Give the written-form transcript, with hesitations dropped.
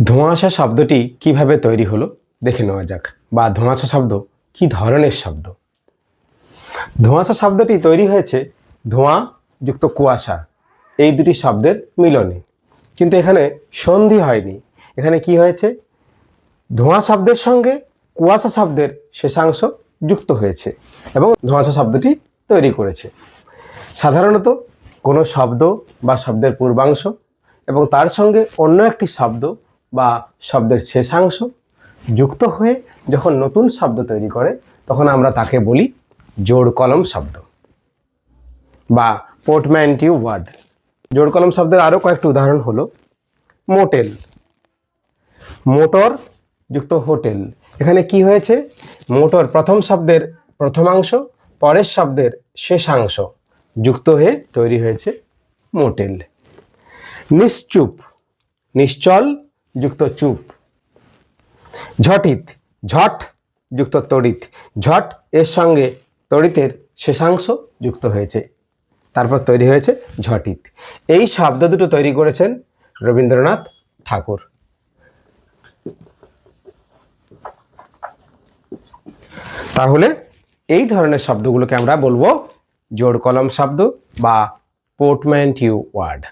ধোঁয়াশা শব্দটি কিভাবে তৈরি হলো দেখে নেওয়া যাক, বা ধোঁয়াশা শব্দ কি ধরনের শব্দ। ধোঁয়াশা শব্দটি তৈরি হয়েছে ধোঁয়া যুক্ত কুয়াশা এই দুটি শব্দের মিলনে, কিন্তু এখানে সন্ধি হয়নি। এখানে কি হয়েছে, ধোঁয়া শব্দের সঙ্গে কুয়াশা শব্দের শেষাংশ যুক্ত হয়েছে এবং ধোঁয়াশা শব্দটি তৈরি করেছে। সাধারণত কোনো শব্দ বা শব্দের পূর্বাংশ এবং তার সঙ্গে অন্য একটি শব্দ বা শব্দের শেষাংশ যুক্ত হয়ে যখন নতুন শব্দ তৈরি করে তখন আমরা তাকে বলি জোড় কলম শব্দ বা পোর্টম্যান্টিউ ওয়ার্ড। জোড় কলম শব্দের আরও কয়েকটি উদাহরণ হলো মোটেল, মোটর যুক্ত হোটেল। এখানে কি হয়েছে, মোটর প্রথম শব্দের প্রথমাংশ পরের শব্দের শেষাংশ যুক্ত হয়ে তৈরি হয়েছে মোটেল। নিশ্চুপ, নিশ্চল যুক্ত চুপ। ঝটিত, ঝট যুক্ত তড়িৎ, ঝট এর সঙ্গে তড়িতের শেষাংশ যুক্ত হয়েছে, তারপর তৈরি হয়েছে ঝটিত। এই শব্দ দুটো তৈরি করেছেন রবীন্দ্রনাথ ঠাকুর। তাহলে এই ধরনের শব্দগুলোকে আমরা বলবো জোড় কলম শব্দ বা পোর্টম্যান্টিউ ওয়ার্ড।